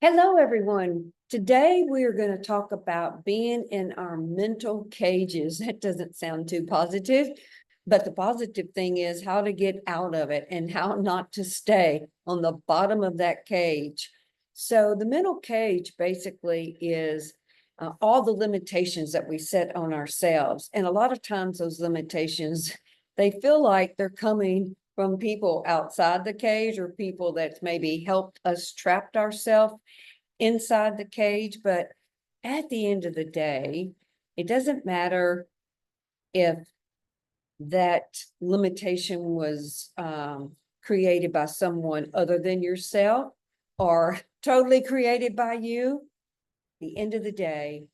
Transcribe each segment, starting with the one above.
Hello, everyone. Today we are going to talk about being in our mental cages. That doesn't sound too positive, but the positive thing is how to get out of it and how not to stay on the bottom of that cage. So the mental cage basically is all the limitations that we set on ourselves. And a lot of times those limitations, they feel like they're coming from people outside the cage or people that's maybe helped us trapped ourselves inside the cage. But at the end of the day, it doesn't matter if that limitation was created by someone other than yourself or totally created by you. At the end of the day,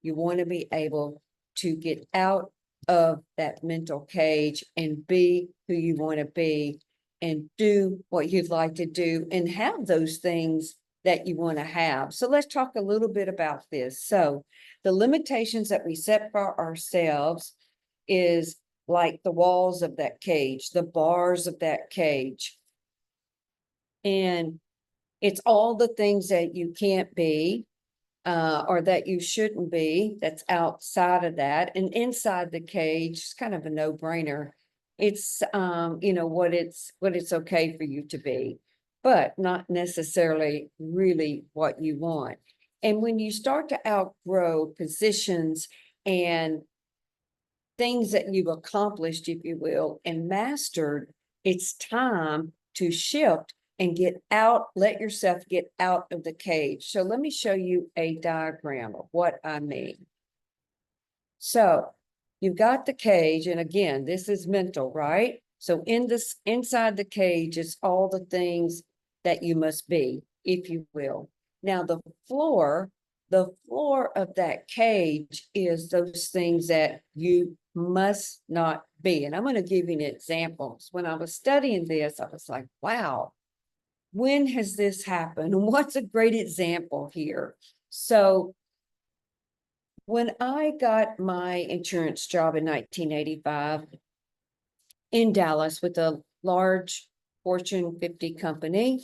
you want to be able to get out of that mental cage and be who you want to be and do what you'd like to do and have those things that you want to have. So let's talk a little bit about this. So the limitations that we set for ourselves is like the walls of that cage, the bars of that cage. And it's all the things that you can't be, or that you shouldn't be, that's outside of that. And inside the cage, it's kind of a no-brainer. It's what it's okay for you to be, but not necessarily really what you want. And when you start to outgrow positions and things that you've accomplished, if you will, and mastered, it's time to shift and get out, let yourself get out of the cage. So let me show you a diagram of what I mean. So you've got the cage, and again, this is mental, right? So inside the cage is all the things that you must be, if you will. Now the floor of that cage is those things that you must not be. And I'm going to give you an example. When I was studying this, I was like, wow, when has this happened? What's a great example here? So when I got my insurance job in 1985 in Dallas with a large Fortune 50 company,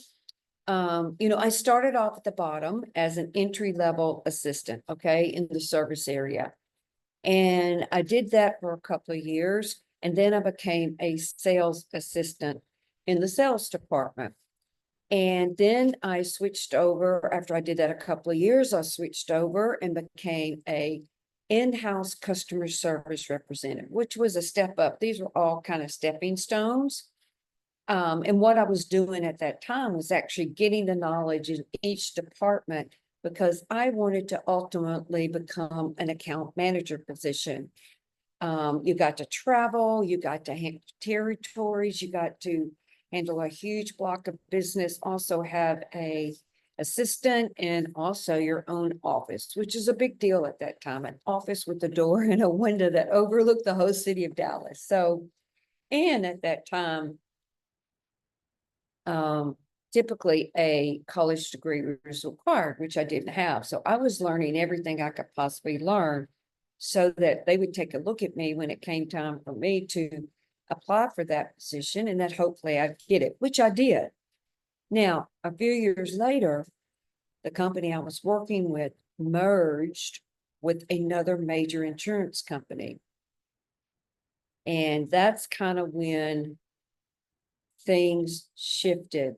I started off at the bottom as an entry-level assistant, okay, in the service area. And I did that for a couple of years. And then I became a sales assistant in the sales department. And then I switched over, after I did that a couple of years, I switched over and became a in-house customer service representative, which was a step up. These were all kind of stepping stones. And what I was doing at that time was actually getting the knowledge in each department because I wanted to ultimately become an account manager position. You got to travel, you got to handle territories, you got to handle a huge block of business, also have a assistant and also your own office, which is a big deal at that time, an office with a door and a window that overlooked the whole city of Dallas. So, and at that time, typically a college degree was required, which I didn't have. So I was learning everything I could possibly learn so that they would take a look at me when it came time for me to apply for that position and that hopefully I'd get it, which I did. Now, a few years later, the company I was working with merged with another major insurance company. And that's kind of when things shifted.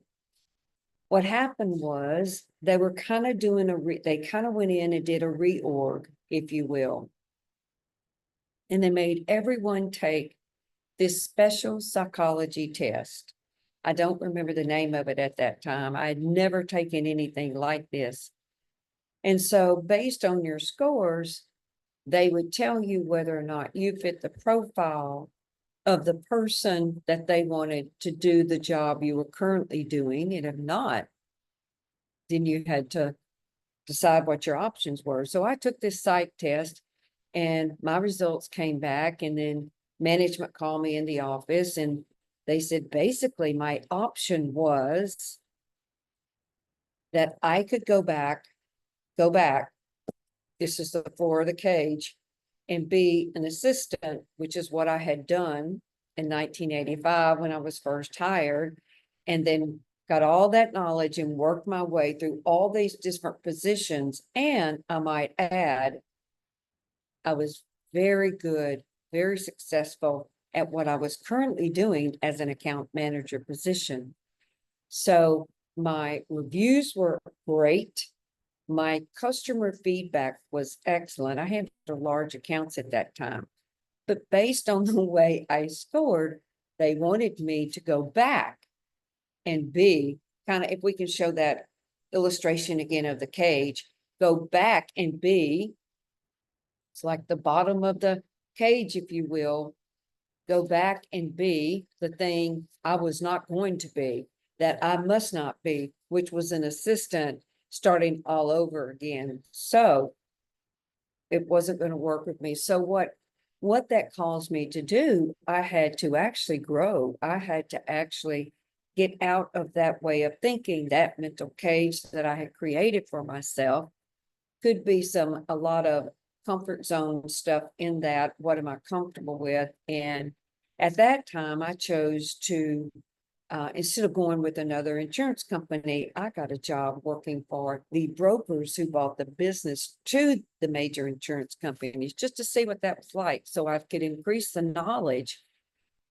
What happened was they were kind of doing they kind of went in and did a reorg, if you will. And they made everyone take this special psychology test. I don't remember the name of it at that time. I had never taken anything like this. And so based on your scores, they would tell you whether or not you fit the profile of the person that they wanted to do the job you were currently doing. And if not, then you had to decide what your options were. So I took this psych test and my results came back, and then management called me in the office and they said, basically my option was that I could go back, this is the floor of the cage, and be an assistant, which is what I had done in 1985 when I was first hired, and then got all that knowledge and worked my way through all these different positions. And I might add, I was very good, very successful at what I was currently doing as an account manager position. So my reviews were great. My customer feedback was excellent. I had large accounts at that time. But based on the way I scored, they wanted me to go back and be kind of, if we can show that illustration again of the cage, go back and be, it's like the bottom of the cage, if you will, go back and be the thing I was not going to be, that I must not be, which was an assistant starting all over again. So it wasn't going to work with me. So what that caused me to do, I had to actually grow. I had to actually get out of that way of thinking, that mental cage that I had created for myself. Could be a lot of comfort zone stuff in that. What am I comfortable with? And at that time, I chose to, instead of going with another insurance company, I got a job working for the brokers who bought the business to the major insurance companies, just to see what that was like. So I could increase the knowledge,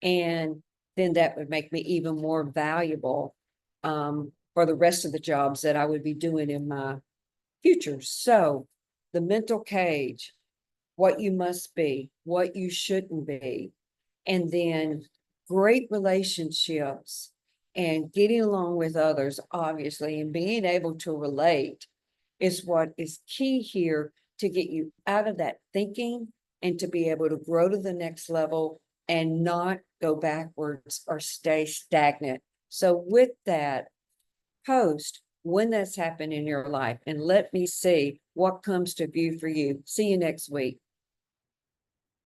and then that would make me even more valuable for the rest of the jobs that I would be doing in my future. So the mental cage, what you must be, what you shouldn't be, and then great relationships and getting along with others, obviously, and being able to relate is what is key here to get you out of that thinking and to be able to grow to the next level and not go backwards or stay stagnant. So with that, post when that's happened in your life and let me see what comes to view for you. See you next week.